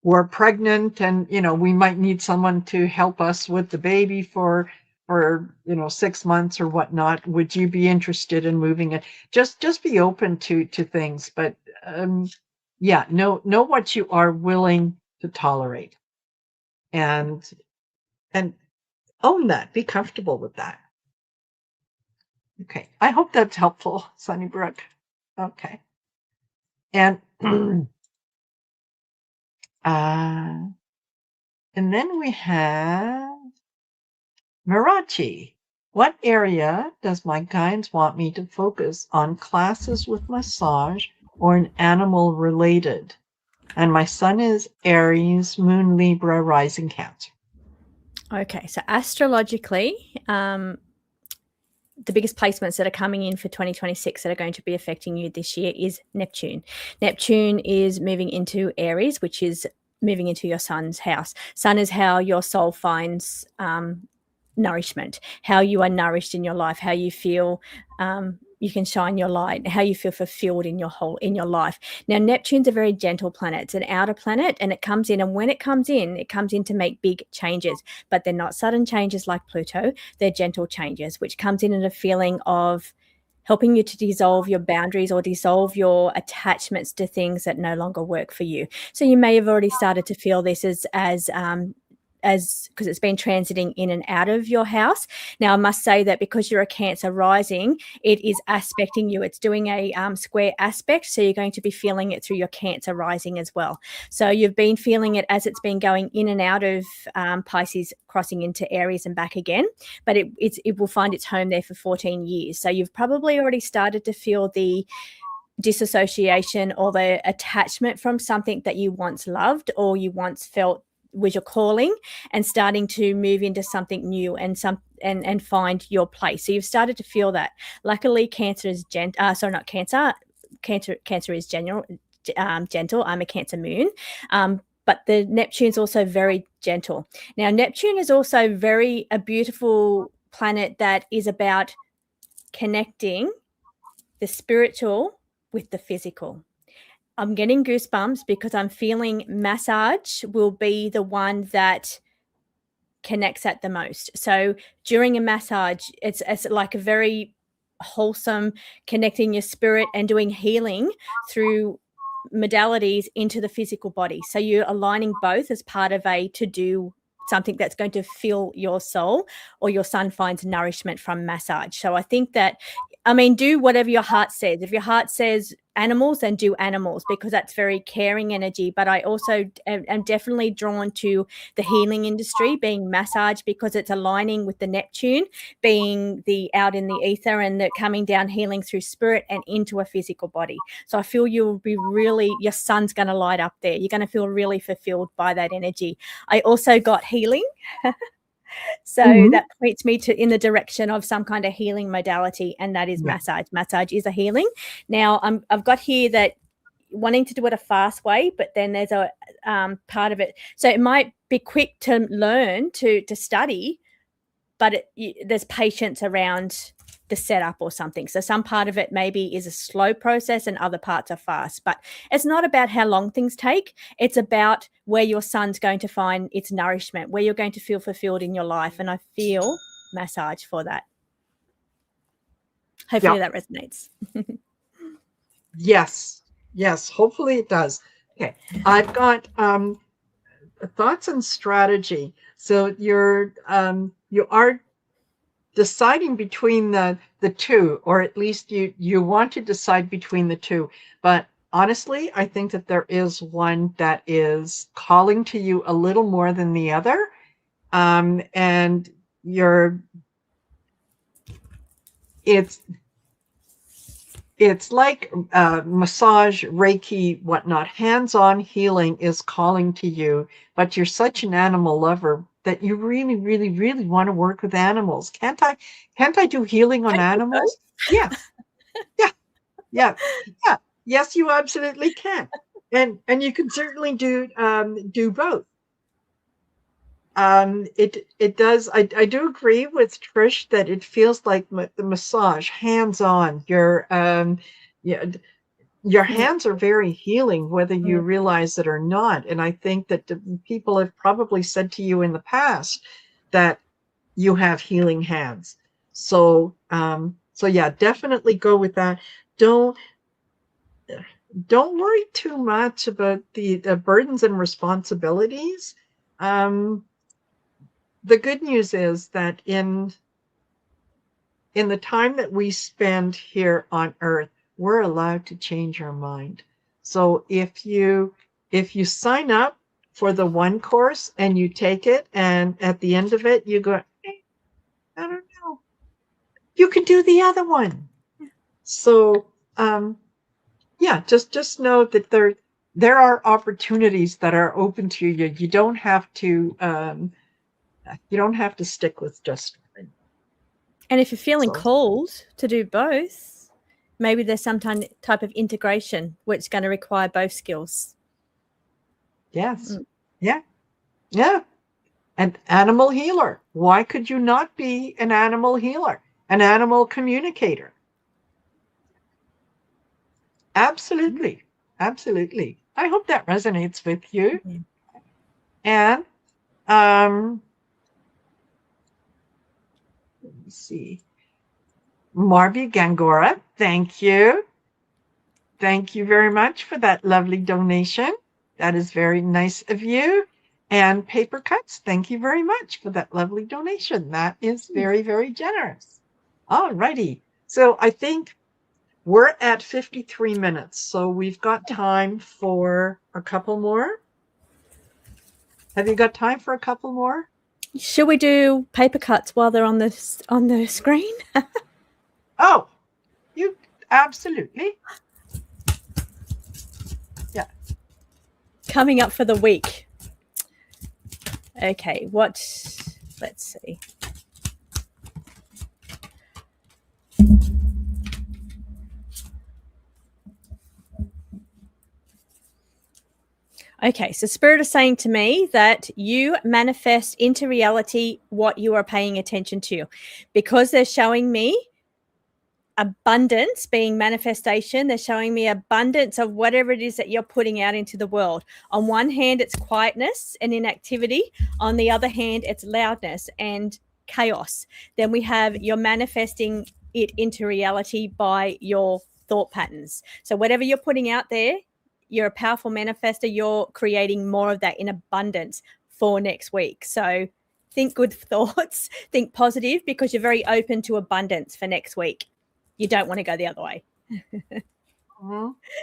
S1: we're pregnant and, you know, we might need someone to help us with the baby for, you know, 6 months or whatnot. Would you be interested in moving it? Just be open to things, but yeah, know what you are willing to tolerate and own that. Be comfortable with that. Okay. I hope that's helpful, Sunnybrook. Okay. And and then we have Mirachi. What area does my guides want me to focus on? Classes with massage or an animal related? And my sun is Aries, moon Libra, rising Cancer.
S2: Okay, so astrologically, the biggest placements that are coming in for 2026 that are going to be affecting you this year is Neptune. Neptune is moving into Aries, which is moving into your sun's house. Sun is how your soul finds nourishment, how you are nourished in your life, how you feel you can shine your light, how you feel fulfilled in your life. Now, Neptune's a very gentle planet. It's an outer planet, and it comes in, and when it comes in to make big changes, but they're not sudden changes like Pluto. They're gentle changes, which comes in a feeling of helping you to dissolve your boundaries or dissolve your attachments to things that no longer work for you. So you may have already started to feel this as because it's been transiting in and out of your house. Now, I must say that because you're a Cancer rising, it is aspecting you. It's doing a square aspect, so you're going to be feeling it through your Cancer rising as well. So you've been feeling it as it's been going in and out of Pisces, crossing into Aries and back again, but it will find its home there for 14 years. So you've probably already started to feel the disassociation or the attachment from something that you once loved or you once felt was your calling, and starting to move into something new and find your place. So you've started to feel that. Luckily, Cancer is Cancer is gentle. I'm a Cancer moon. But the Neptune's also very gentle. Now, Neptune is also a beautiful planet that is about connecting the spiritual with the physical. I'm getting goosebumps because I'm feeling massage will be the one that connects at the most. So during a massage, it's like a very wholesome, connecting your spirit and doing healing through modalities into the physical body. So you're aligning both as part of to do something that's going to fill your soul, or your sun finds nourishment from massage. So I think that, do whatever your heart says. If your heart says animals, then do animals, because that's very caring energy. But I also am definitely drawn to the healing industry, being massage, because it's aligning with the Neptune, being the out in the ether and the coming down, healing through spirit and into a physical body. So I feel you'll be your sun's going to light up there. You're going to feel really fulfilled by that energy. I also got healing. So that points me in the direction of some kind of healing modality, and that is massage. Massage is a healing. Now, I've got here that wanting to do it a fast way, but then there's a part of it. So it might be quick to learn, to study, but there's patience around the setup or something. So some part of it maybe is a slow process and other parts are fast. But it's not about how long things take. It's about where your sun's going to find its nourishment, where you're going to feel fulfilled in your life. And I feel massage for that. Hopefully that resonates.
S1: Yes. Hopefully it does. Okay. I've got thoughts and strategy. So you are deciding between the two, or at least you want to decide between the two. But honestly, I think that there is one that is calling to you a little more than the other. And it's like massage, Reiki, whatnot. Hands-on healing is calling to you, but you're such an animal lover that you really, really, really want to work with animals. Can't I do healing on animals? Yes. Yeah. Yeah. Yeah. Yes, you absolutely can. And you can certainly do both. It does. I do agree with Trish that it feels like the massage, hands-on. Yeah, your hands are very healing, whether you realize it or not. And I think that people have probably said to you in the past that you have healing hands. So, so yeah, definitely go with that. Don't worry too much about the burdens and responsibilities. The good news is that in the time that we spend here on Earth, we're allowed to change our mind. So if you sign up for the one course and you take it, and at the end of it you go, hey, I don't know, you can do the other one. So yeah, just know that there are opportunities that are open to you. You don't have to stick with just one.
S2: And if you're feeling called to do both, maybe there's some type of integration which is going to require both skills.
S1: Yes. Yeah. Yeah. An animal healer. Why could you not be an animal healer? An animal communicator? Absolutely. Absolutely. I hope that resonates with you. And let me see. Marby Gangora, thank you. Thank you very much for that lovely donation. That is very nice of you. And Paper Cuts, thank you very much for that lovely donation. That is very, very generous. All righty. So I think we're at 53 minutes. So we've got time for a couple more. Have you got time for a couple more?
S2: Should we do paper cuts while they're on the screen?
S1: Oh, you absolutely. Yeah.
S2: Coming up for the week. Okay, let's see. Okay, so Spirit is saying to me that you manifest into reality what you are paying attention to, because they're showing me abundance being manifestation. They're showing me abundance of whatever it is that you're putting out into the world. On one hand, it's quietness and inactivity. On the other hand, it's loudness and chaos. Then we have you're manifesting it into reality by your thought patterns. So whatever you're putting out there, you're a powerful manifester. You're creating more of that in abundance for next week. So think good thoughts, think positive, because you're very open to abundance for next week. You don't want to go the other way.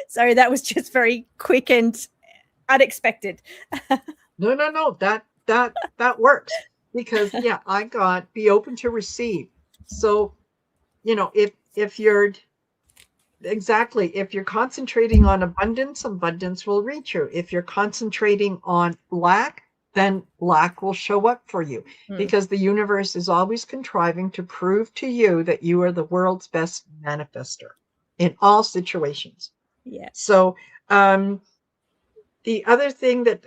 S2: Sorry, that was just very quick and unexpected.
S1: No. That works, because yeah, I got be open to receive. So, if you're concentrating on abundance, abundance will reach you. If you're concentrating on lack, then lack will show up for you, because the universe is always contriving to prove to you that you are the world's best manifester in all situations.
S2: Yeah.
S1: So the other thing that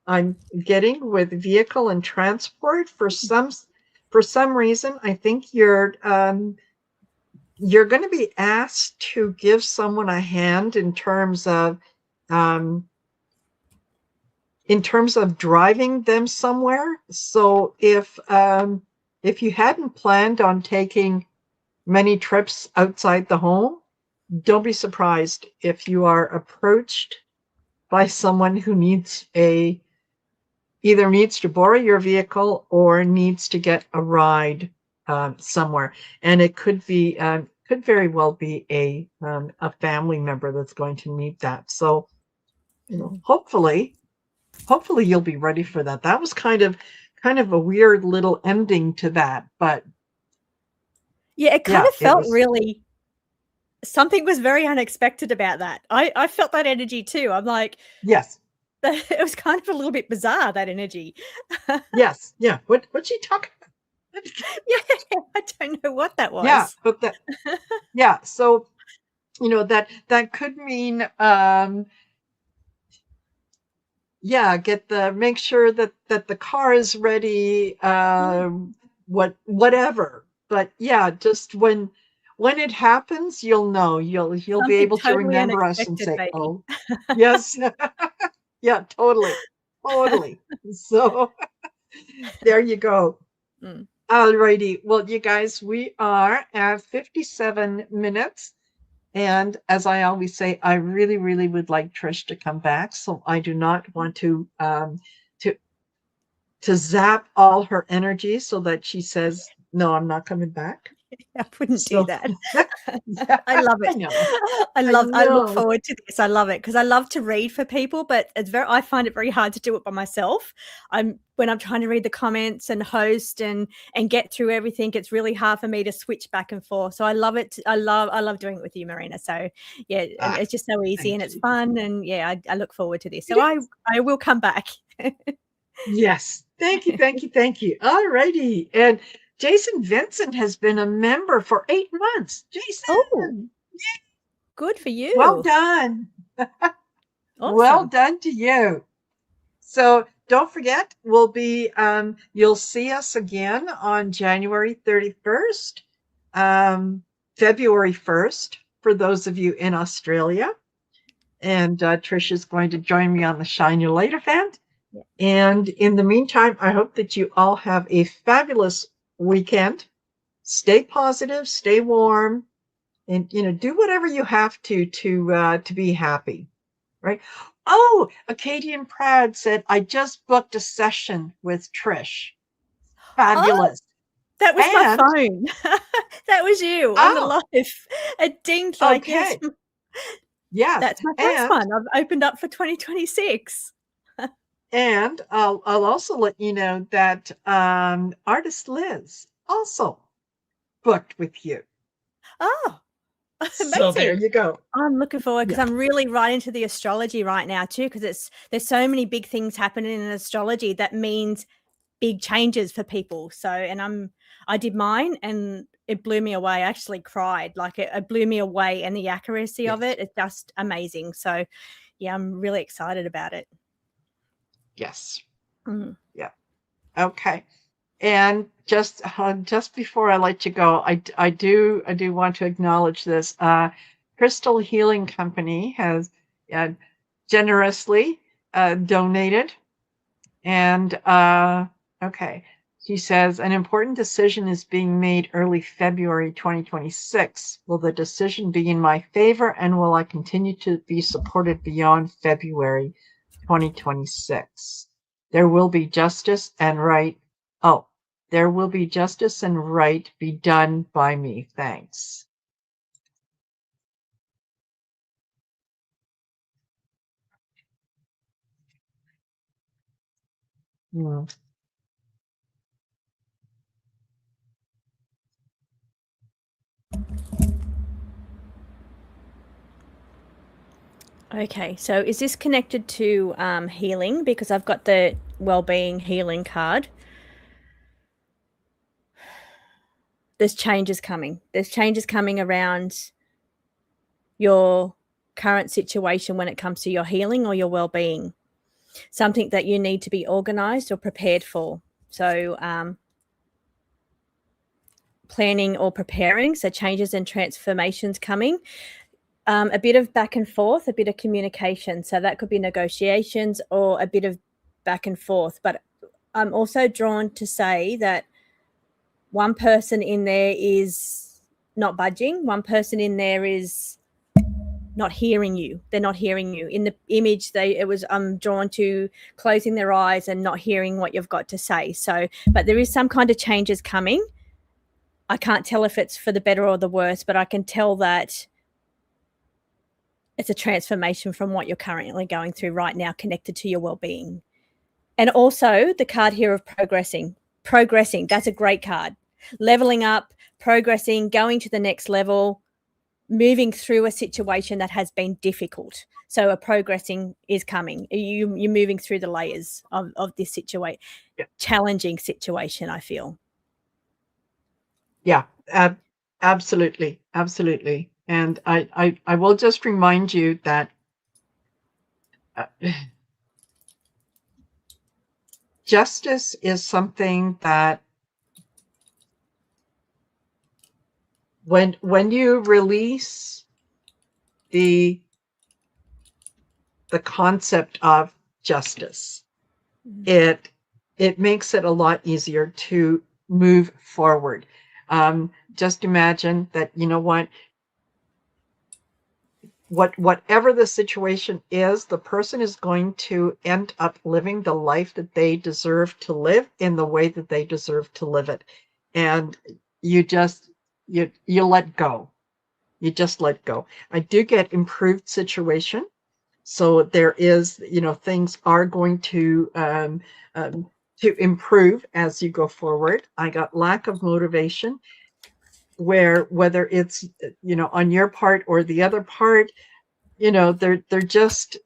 S1: I'm getting with vehicle and transport, for some reason, I think you're going to be asked to give someone a hand in terms of driving them somewhere. So if you hadn't planned on taking many trips outside the home, don't be surprised if you are approached by someone who either needs to borrow your vehicle or needs to get a ride somewhere, and it could very well be a family member that's going to need that. So, hopefully you'll be ready for that. That was kind of a weird little ending to that, but
S2: yeah, it kind of felt really, something was very unexpected about that. I felt that energy too. I'm like,
S1: yes,
S2: it was kind of a little bit bizarre, that energy.
S1: yes, yeah. What's she talking about?
S2: Yeah, I don't know what that was.
S1: Yeah, but yeah. So, that could mean, make sure that the car is ready, whatever. But yeah, just when it happens, you'll know. You'll
S2: Something
S1: be able to
S2: totally
S1: remember us and say,
S2: maybe.
S1: "Oh, yes." Yeah, totally. So there you go. All righty. Well, you guys, we are at 57 minutes. And as I always say, I really, really would like Trish to come back. So I do not want to zap all her energy so that she says, "No, I'm not coming back."
S2: I wouldn't do that.
S1: Yeah,
S2: I love it. I look forward to this. I love it because I love to read for people, but I find it very hard to do it by myself. When I'm trying to read the comments and host and get through everything, it's really hard for me to switch back and forth. So I love it. I love doing it with you, Marina. So yeah, and it's just so easy and it's fun. And yeah, I look forward to this. So I will come back.
S1: Yes. Thank you. All righty. And Jason Vincent has been a member for 8 months. Jason.
S2: Oh, good for you.
S1: Well done.
S2: Awesome.
S1: Well done to you. So don't forget, you'll see us again on January 31st, February 1st, for those of you in Australia. And Trishe is going to join me on the Shine Your Light event. Yeah. And in the meantime, I hope that you all have a fabulous weekend. Stay positive, stay warm, and do whatever you have to be happy, right? Oh, Acadian Prad said, "I just booked a session with Trish." Fabulous.
S2: Oh, that was my phone. That was you on the live. It dinged like,
S1: okay. Yes.
S2: That's my first one. I've opened up for 2026.
S1: And I'll also let you know that artist Liz also booked with you.
S2: Oh, amazing.
S1: So there you go.
S2: I'm looking forward because I'm really right into the astrology right now too, because there's so many big things happening in astrology that means big changes for people. So, and I did mine and it blew me away. I actually cried. Like it blew me away, and the accuracy of it's just amazing. So yeah, I'm really excited about it.
S1: Yes. Mm-hmm. Yeah. Okay. And just before I let you go, I do want to acknowledge this. Crystal Healing Company has generously donated, and okay, she says an important decision is being made early February 2026. Will the decision be in my favor, and will I continue to be supported beyond February 2026? There will be justice and right. Oh, there will be justice and right be done by me. Thanks.
S2: Okay, so is this connected to healing? Because I've got the well-being healing card. There's changes coming. There's changes coming around your current situation when it comes to your healing or your well-being. Something that you need to be organized or prepared for. So planning or preparing, so changes and transformations coming. A bit of back and forth, a bit of communication. So that could be negotiations or a bit of back and forth. But I'm also drawn to say that one person in there is not budging. One person in there is not hearing you. They're not hearing you. In the image, I'm drawn to closing their eyes and not hearing what you've got to say. So, but there is some kind of changes coming. I can't tell if it's for the better or the worse, but I can tell that it's a transformation from what you're currently going through right now, connected to your well-being. And also the card here of progressing. That's a great card. Leveling up, progressing, going to the next level, moving through a situation that has been difficult. So a progressing is coming. You're moving through the layers of this situation, challenging situation, I feel.
S1: Yeah, absolutely. Absolutely. And I will just remind you that justice is something that when you release the concept of justice, it makes it a lot easier to move forward. Just imagine that, you know whatever the situation is, the person is going to end up living the life that they deserve to live in the way that they deserve to live it. And you just, you let go. You just let go. I do get improved situation. So there is, things are going to improve as you go forward. I got lack of motivation, whether it's, on your part or the other part, they're just,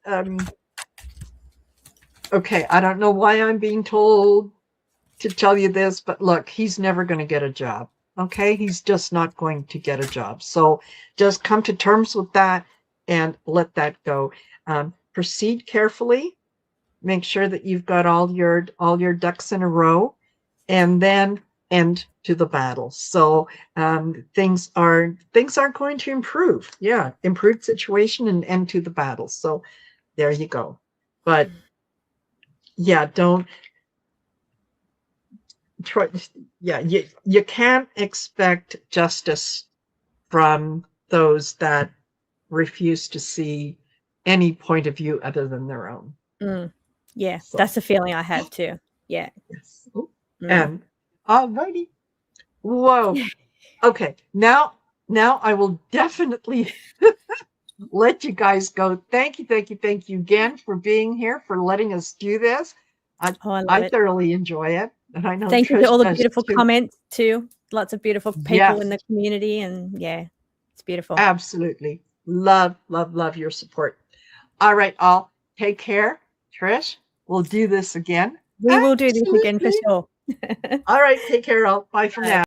S1: okay, I don't know why I'm being told to tell you this, but look, he's never going to get a job. Okay. He's just not going to get a job. So just come to terms with that and let that go. Proceed carefully. Make sure that you've got all your ducks in a row, and then end to the battle. So things are going to improve. Yeah, improved situation and end to the battle. So there you go. But yeah, don't try. Yeah, you can't expect justice from those that refuse to see any point of view other than their own.
S2: Yeah, so that's the feeling I have too. Yeah.
S1: Yes. And alrighty. Whoa. Okay. Now I will definitely let you guys go. Thank you again for being here, for letting us do this. I thoroughly enjoy it. And I know
S2: thank you for all the beautiful comments too. Lots of beautiful people in the community, and yeah, it's beautiful.
S1: Absolutely. Love your support. All right, all take care. Trish, we'll do this again.
S2: We will do this again for sure.
S1: All right, take care all. Bye for now.